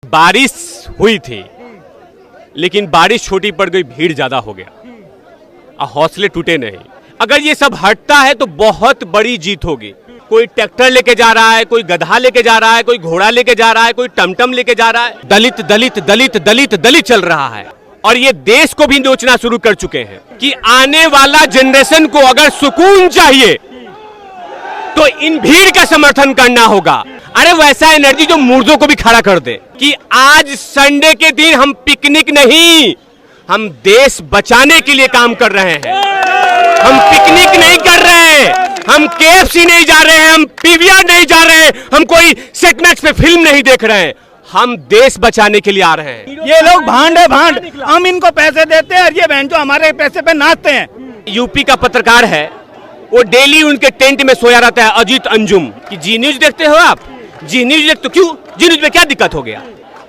बारिश हुई थी, लेकिन बारिश छोटी पड़ गई, भीड़ ज्यादा हो गया और हौसले टूटे नहीं। अगर ये सब हटता है तो बहुत बड़ी जीत होगी। कोई ट्रैक्टर लेके जा रहा है, कोई गधा लेके जा रहा है, कोई घोड़ा लेके जा रहा है, कोई टमटम लेके जा रहा है। दलित दलित दलित दलित दलित चल रहा है और ये देश को भी नोचना शुरू कर चुके हैं कि आने वाला जनरेशन को अगर सुकून चाहिए तो इन भीड़ का समर्थन करना होगा। अरे वैसा एनर्जी जो मुर्दों को भी खड़ा कर दे कि आज संडे के दिन हम पिकनिक नहीं, हम देश बचाने के लिए काम कर रहे हैं। हम पिकनिक नहीं कर रहे हैं, हम केएफसी नहीं जा रहे हैं, हम पीवीआर नहीं जा रहे हैं, हम कोई सेट मैक्स पे फिल्म नहीं देख रहे हैं, हम देश बचाने के लिए आ रहे हैं। ये लोग भांड है भांड, हम इनको पैसे देते हैं और ये बहन जो हमारे पैसे पे नाचते हैं। यूपी का पत्रकार है, वो डेली उनके टेंट में सोया रहता है, अजीत अंजुम। कि जी न्यूज देखते हो आप? जी न्यूज देखते, क्यों? जी न्यूज में क्या दिक्कत हो गया?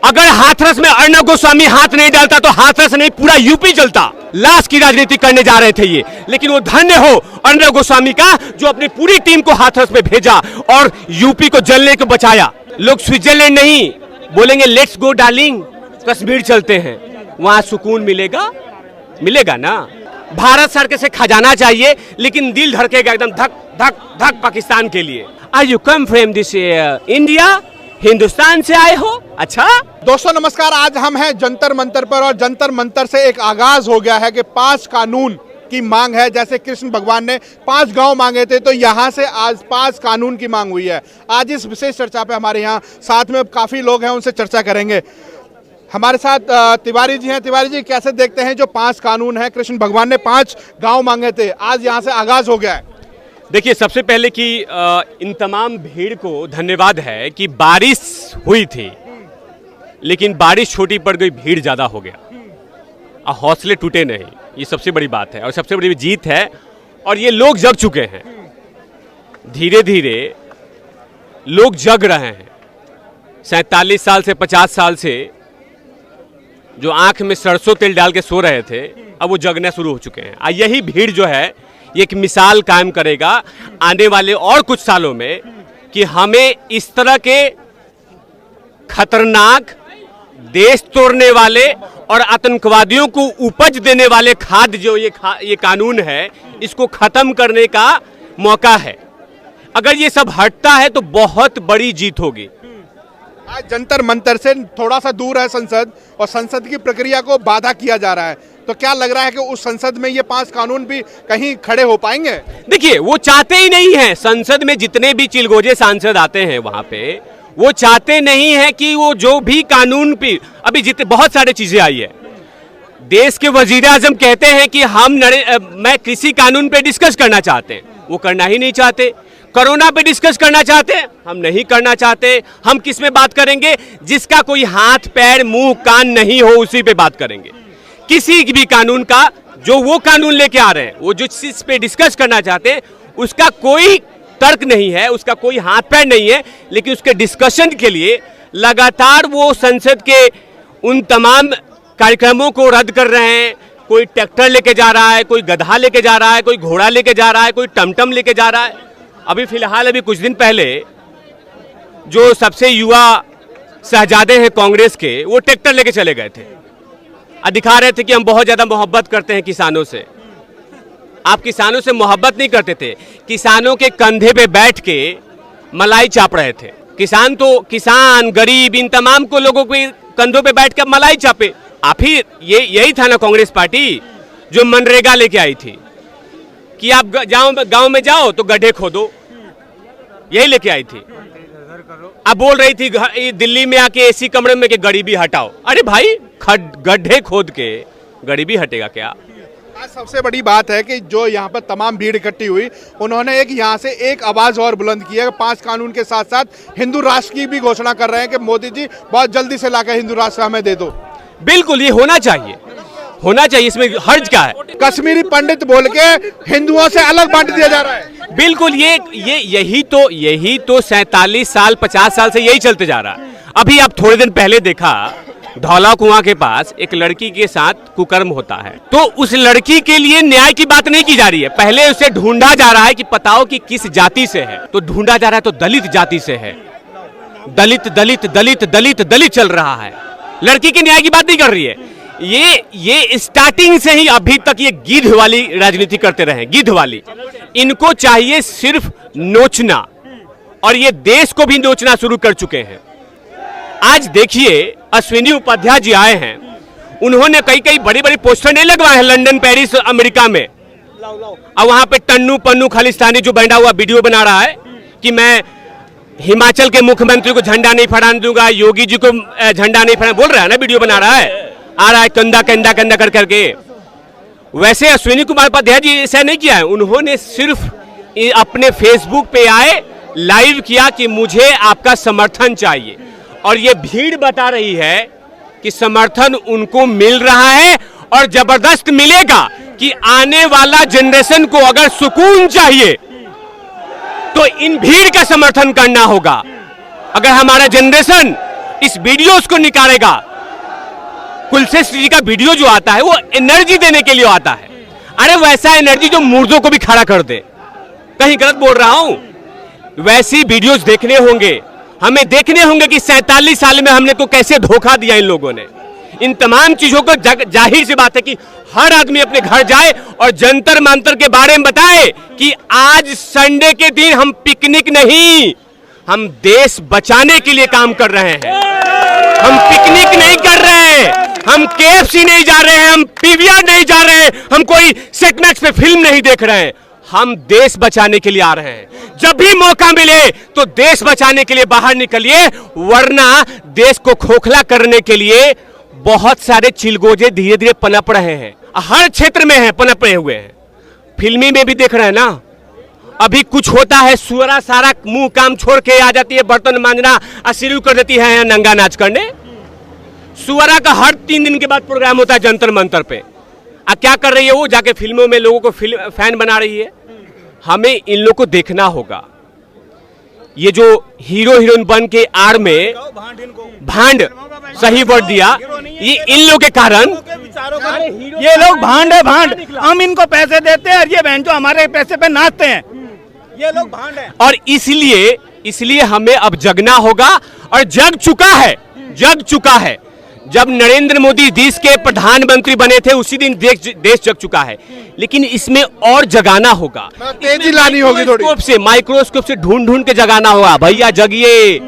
अगर हाथरस में अर्णव गोस्वामी हाथ नहीं डालता तो हाथरस नहीं पूरा यूपी जलता। लाश की राजनीति करने जा रहे थे ये, लेकिन वो धन्य हो अर्णव गोस्वामी का जो अपनी पूरी टीम को हाथरस में भेजा और यूपी को जलने को बचाया। लोग स्विट्जरलैंड नहीं बोलेंगे, लेट्स गो डार्लिंग, कश्मीर चलते हैं, वहां सुकून मिलेगा, मिलेगा ना। भारत सरकार से खजाना चाहिए, लेकिन दिल धड़केगा एकदम धक धक धक पाकिस्तान के लिए। Are you come from this India? Hindustan से आए हो? अच्छा दोस्तों नमस्कार, आज हम हैं जंतर मंतर पर और जंतर मंतर से एक आगाज हो गया है कि 5 कानून की मांग है। जैसे कृष्ण भगवान ने 5 गांव मांगे थे, तो यहां से आज 5 कानून की मांग हुई है। आज इस विशेष चर्चा पे हमारे यहाँ साथ में काफी लोग हैं, उनसे चर्चा करेंगे। हमारे साथ तिवारी जी हैं। तिवारी जी, कैसे देखते हैं जो 5 कानून है? कृष्ण भगवान ने 5 गांव मांगे थे, आज यहाँ से आगाज हो गया है। देखिए, सबसे पहले कि इन तमाम भीड़ को धन्यवाद है कि बारिश हुई थी, लेकिन बारिश छोटी पड़ गई, भीड़ ज्यादा हो गया और हौसले टूटे नहीं। ये सबसे बड़ी बात है और सबसे बड़ी जीत है। और ये लोग जग चुके हैं, धीरे धीरे लोग जग रहे हैं। 47 साल से 50 साल से जो आंख में सरसों तेल डाल के सो रहे थे, अब वो जगना शुरू हो चुके हैं। और यही भीड़ जो है ये एक मिसाल कायम करेगा आने वाले और कुछ सालों में कि हमें इस तरह के खतरनाक, देश तोड़ने वाले और आतंकवादियों को उपज देने वाले खाद्य जो ये कानून है, इसको खत्म करने का मौका है। अगर ये सब हटता है तो बहुत बड़ी जीत होगी। आज जंतर मंतर से थोड़ा सा दूर है संसद, और संसद की प्रक्रिया को बाधा किया जा रहा है, तो क्या लग रहा है कि उस संसद में ये 5 कानून भी कहीं खड़े हो पाएंगे? देखिए, वो चाहते ही नहीं है। संसद में जितने भी चिलगोजे सांसद आते हैं वहां पे, वो चाहते नहीं है कि वो जो भी कानून पे अभी जितने बहुत सारे चीजें आई है, देश के वजीर-ए-आज़म कहते हैं कि मैं कृषि कानून पे डिस्कस करना चाहते हैं, वो करना ही नहीं चाहते। कोरोना पे डिस्कस करना चाहते हैं, हम नहीं करना चाहते। हम किस में बात करेंगे? जिसका कोई हाथ पैर मुंह कान नहीं हो, उसी पे बात करेंगे। किसी भी कानून का जो वो कानून लेके आ रहे हैं, वो जो चीज पे डिस्कस करना चाहते हैं, उसका कोई तर्क नहीं है, उसका कोई हाथ पैर नहीं है, लेकिन उसके डिस्कशन के लिए लगातार वो संसद के उन तमाम कार्यक्रमों को रद्द कर रहे हैं। कोई ट्रैक्टर लेके जा रहा है, कोई गधा लेके जा रहा है, कोई घोड़ा लेके जा रहा है, कोई टमटम लेके जा रहा है। अभी फिलहाल कुछ दिन पहले जो सबसे युवा शहजादे हैं कांग्रेस के, वो ट्रैक्टर लेके चले गए थे और दिखा रहे थे कि हम बहुत ज्यादा मोहब्बत करते हैं किसानों से। आप किसानों से मोहब्बत नहीं करते थे, किसानों के कंधे पे बैठ के मलाई चाप रहे थे। किसान गरीब इन तमाम को लोगों के कंधों पे बैठ कर मलाई चापे। आप ही यही था ना कांग्रेस पार्टी जो मनरेगा लेके आई थी कि आप गांव में जाओ तो गड्ढे खोदो, यही लेके आई थी। अब बोल रही थी दिल्ली में आके एसी कमरे में कि गरीबी हटाओ। अरे भाई, गड्ढे खोद के गरीबी हटेगा क्या? आज सबसे बड़ी बात है कि जो यहाँ पर तमाम भीड़ इकट्ठी हुई, उन्होंने यहाँ से एक आवाज और बुलंद की है। 5 कानून के साथ साथ हिंदू राष्ट्र की भी घोषणा कर रहे हैं कि मोदी जी बहुत जल्दी से लाकर हिंदू राष्ट्र हमें दे दो। बिल्कुल, ये होना चाहिए, इसमें हर्ज क्या है? कश्मीरी पंडित बोल के हिंदुओं से अलग बांट दिया जा रहा है। बिल्कुल, यही तो 47 साल 50 साल से यही चलते जा रहा है। अभी आप थोड़े दिन पहले देखा, धौला कुआं के पास एक लड़की के साथ कुकर्म होता है, तो उस लड़की के लिए न्याय की बात नहीं की जा रही है। पहले उसे ढूंढा जा रहा है कि बताओ कि किस जाति से है, तो ढूंढा जा रहा है तो दलित जाति से है। दलित दलित दलित दलित दलित चल रहा है, लड़की के न्याय की बात नहीं कर रही है। ये स्टार्टिंग से ही अभी तक ये गिद्ध वाली राजनीति करते रहे, गिद्ध वाली। इनको चाहिए सिर्फ नोचना, और ये देश को भी नोचना शुरू कर चुके हैं। आज देखिए अश्विनी उपाध्याय जी आए हैं, उन्होंने कई कई बड़ी बड़ी पोस्टर नहीं लगवाए हैं लंदन, पेरिस, अमेरिका में। और वहां पे टन्नू पन्नू खालिस्तानी जो बैठा हुआ वीडियो बना रहा है कि मैं हिमाचल के मुख्यमंत्री को झंडा नहीं फहराने दूंगा, योगी जी को झंडा नहीं फहराने, बोल रहा है ना, वीडियो बना रहा है, आ रहा है कंधा कंधा कंधा कर करके। वैसे अश्विनी कुमार उपाध्याय जी ऐसा नहीं किया है, उन्होंने सिर्फ अपने फेसबुक पे आए, लाइव किया कि मुझे आपका समर्थन चाहिए, और ये भीड़ बता रही है कि समर्थन उनको मिल रहा है और जबरदस्त मिलेगा कि आने वाला जनरेशन को अगर सुकून चाहिए तो इन भीड़ का समर्थन करना होगा। अगर हमारा जनरेशन इस वीडियोस को निकालेगा, कुलश्रेष्ठ जी का वीडियो जो आता है वो एनर्जी देने के लिए आता है। अरे वैसा एनर्जी जो मुर्दों को भी खड़ा कर दे, कहीं गलत बोल रहा हूं? वैसी वीडियोस देखने होंगे, हमें देखने होंगे कि 47 साल में हमने को कैसे धोखा दिया इन लोगों ने। इन तमाम चीजों को जाहिर सी बात है कि हर आदमी अपने घर जाए और जंतर मंतर के बारे में बताए कि आज संडे के दिन हम पिकनिक नहीं, हम देश बचाने के लिए काम कर रहे हैं। हम पिकनिक नहीं कर रहे हैं, हम KFC नहीं जा रहे हैं, हम PVR नहीं जा रहे हैं, हम कोई सेट मैक्स पे फिल्म नहीं देख रहे हैं, हम देश बचाने के लिए आ रहे हैं। जब भी मौका मिले तो देश बचाने के लिए बाहर निकलिए, वरना देश को खोखला करने के लिए बहुत सारे चिलगोजे धीरे धीरे पनप रहे हैं, हर क्षेत्र में हैं, पनप रहे हुए हैं। फिल्मी में भी देख रहे हैं ना, अभी कुछ होता है सुअरा सारा मुंह काम छोड़ के आ जाती है, बर्तन मांजना शुरू कर देती है नंगा नाच करने। सुअरा का हर 3 दिन के बाद प्रोग्राम होता है जंतर मंतर पे। क्या कर रही है वो? जाके फिल्मों में लोगों को फैन बना रही है। हमें इन लोगों को देखना होगा, ये जो हीरो हीरोइन बन के आड़ में भांड, सही वर्ड दिया, ये इन लोगों के कारण। ये लोग भांड है, भांड। हम इनको पैसे देते हैं और ये बहन जो हमारे पैसे पे नाचते हैं, ये लोग भांड है। और इसलिए हमें अब जगना होगा, और जग चुका है। जब नरेंद्र मोदी देश के प्रधानमंत्री बने थे उसी दिन देश जग चुका है, लेकिन इसमें और जगाना होगा, तेजी लानी होगी थोड़ी, माइक्रोस्कोप से ढूंढ के जगाना होगा। भैया जगिए,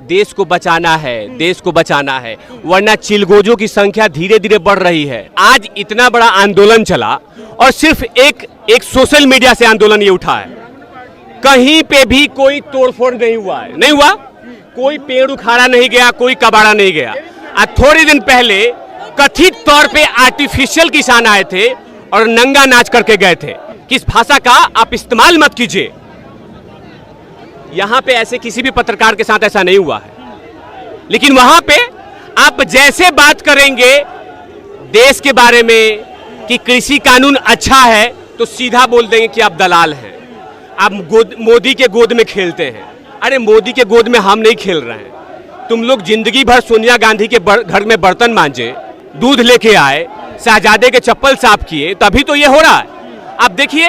देश को बचाना है, देश को बचाना है, वरना चिलगोजों की संख्या धीरे धीरे बढ़ रही है। आज इतना बड़ा आंदोलन चला और सिर्फ एक सोशल मीडिया से आंदोलन ये उठा है, कहीं पे भी कोई तोड़फोड़ नहीं हुआ है, नहीं हुआ, कोई पेड़ उखाड़ा नहीं गया, कोई कबाड़ा नहीं गया। थोड़े दिन पहले कथित तौर पे आर्टिफिशियल किसान आए थे और नंगा नाच करके गए थे। किस भाषा का आप इस्तेमाल मत कीजिए, यहां पे ऐसे किसी भी पत्रकार के साथ ऐसा नहीं हुआ है। लेकिन वहां पे आप जैसे बात करेंगे देश के बारे में कि कृषि कानून अच्छा है, तो सीधा बोल देंगे कि आप दलाल हैं, आप मोदी के गोद में खेलते हैं। अरे मोदी के गोद में हम नहीं खेल रहे हैं। तुम लोग जिंदगी भर सोनिया गांधी के घर में बर्तन मांजे, दूध लेके आए, शहजादे के चप्पल साफ किए, तभी तो ये हो रहा है। आप देखिए,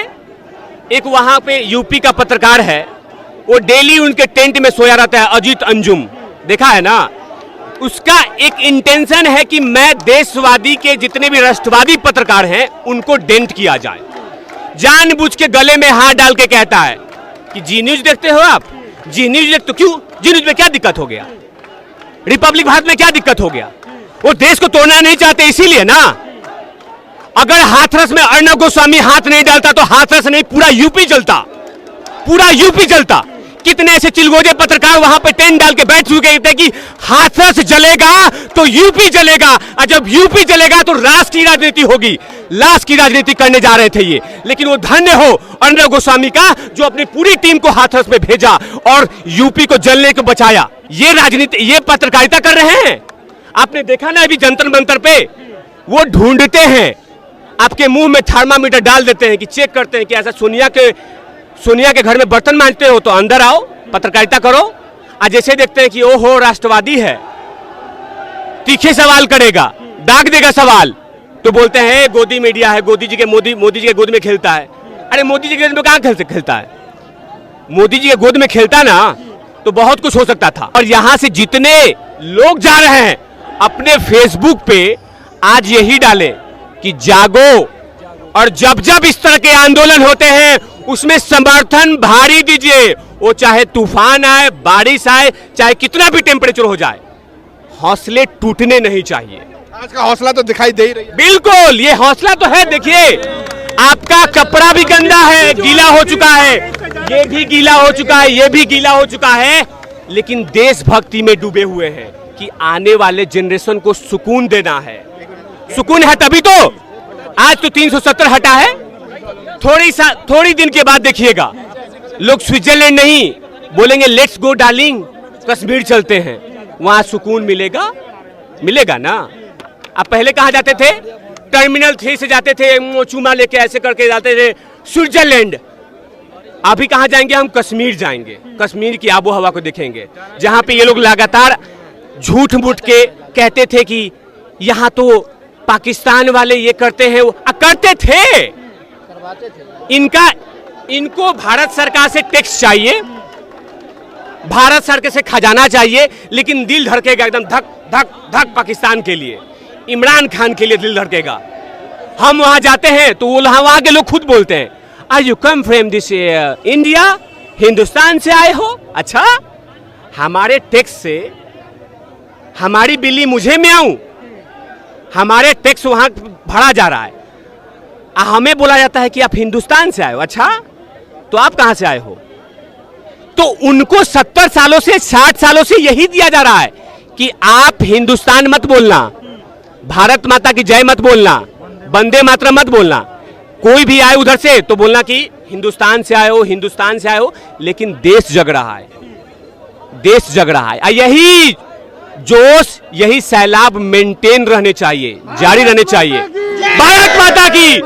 एक वहां पे यूपी का पत्रकार है, वो डेली उनके टेंट में सोया रहता है, अजीत अंजुम, देखा है ना। उसका एक इंटेंशन है कि मैं देशवादी के जितने भी राष्ट्रवादी पत्रकार हैं उनको डेंट किया जाए। जानबूझ के गले में हाथ डाल के कहता है कि जी न्यूज देखते हो आप, जी न्यूज देख, तो क्यों, जी न्यूज में क्या दिक्कत हो गया, रिपब्लिक भारत में क्या दिक्कत हो गया? वो देश को तोड़ना नहीं चाहते इसीलिए ना। अगर हाथरस में अर्णब गोस्वामी हाथ नहीं डालता तो हाथरस नहीं पूरा यूपी चलता, पूरा यूपी चलता। कितने ऐसे चिलगोजे पत्रकार वहां पे टेंट डाल के बैठ चुके थे कि हाथरस जलेगा तो यूपी जलेगा, और जब यूपी जलेगा तो राष्ट्र की राजनीति होगी। लाश की राजनीति करने जा रहे थे ये, लेकिन वो धन्य हो अर्णब गोस्वामी का जो अपनी पूरी टीम को हाथरस में भेजा और यूपी को जलने को बचाया। ये राजनीति, ये पत्रकारिता कर रहे हैं। आपने देखा ना अभी जंतर मंतर पे वो ढूंढते हैं, आपके मुंह में थर्मामीटर डाल देते हैं कि चेक करते हैं कि ऐसा सोनिया के घर में बर्तन मांजते हो तो अंदर आओ, पत्रकारिता करो। आज जैसे देखते हैं कि ओहो राष्ट्रवादी है, तीखे सवाल करेगा, दाग देगा सवाल, तो बोलते हैं गोदी मीडिया है, मोदी जी के गोद में खेलता है। अरे मोदी जी के गोद में कहाँ खेलता है? मोदी जी के गोद में खेलता ना तो बहुत कुछ हो सकता था। और यहां से जितने लोग जा रहे हैं अपने फेसबुक पे आज यही डालें कि जागो, और जब जब इस तरह के आंदोलन होते हैं उसमें समर्थन भारी दीजिए, वो चाहे तूफान आए, बारिश आए, चाहे कितना भी टेम्परेचर हो जाए, हौसले टूटने नहीं चाहिए। आज का हौसला तो दिखाई दे ही रही है। बिल्कुल, ये हौसला तो है। देखिए, आपका कपड़ा भी गंदा है, गीला हो चुका है, ये भी गीला हो चुका है, ये भी गीला हो चुका है, लेकिन देशभक्ति में डूबे हुए हैं कि आने वाले जनरेशन को सुकून देना है। सुकून है तभी तो आज तो 370 हटा है। थोड़ी दिन के बाद देखिएगा लोग स्विट्जरलैंड नहीं बोलेंगे, लेट्स गो डार्लिंग, कश्मीर चलते हैं, वहां सुकून मिलेगा। मिलेगा ना। अब पहले कहां जाते थे? टर्मिनल 3 से जाते थे, चूमा लेके ऐसे करके जाते थे स्विट्जरलैंड। अभी कहां जाएंगे हम? कश्मीर जाएंगे, कश्मीर की आबो हवा को देखेंगे, जहां पे ये लोग लगातार झूठ मूठ के कहते थे कि यहां तो पाकिस्तान वाले ये करते हैं, वो करते थे। इनको भारत सरकार से टैक्स चाहिए, भारत सरकार से खजाना चाहिए, लेकिन दिल धड़केगा एकदम धक धक धक पाकिस्तान के लिए, इमरान खान के लिए दिल धड़केगा। हम वहां जाते हैं तो वहां के लोग खुद बोलते हैं, are you come from this India, Hindustan से आए हो? अच्छा, हमारे टैक्स से हमारी बिल्ली मुझे में आऊं, हमारे टैक्स वहां भरा जा रहा है, हमें बोला जाता है कि आप हिंदुस्तान से आए हो। अच्छा, तो आप कहां से आए हो? तो उनको 70 सालों से 60 सालों से यही दिया जा रहा है कि आप हिंदुस्तान मत बोलना, भारत माता की जय मत बोलना, वंदे मातरम मत बोलना। कोई भी आए उधर से तो बोलना कि हिंदुस्तान से आए हो, हिंदुस्तान से आए हो। लेकिन देश जग रहा है, देश जग रहा है। यही जोश, यही सैलाब मेंटेन रहने चाहिए, जारी रहने चाहिए। भारत माता की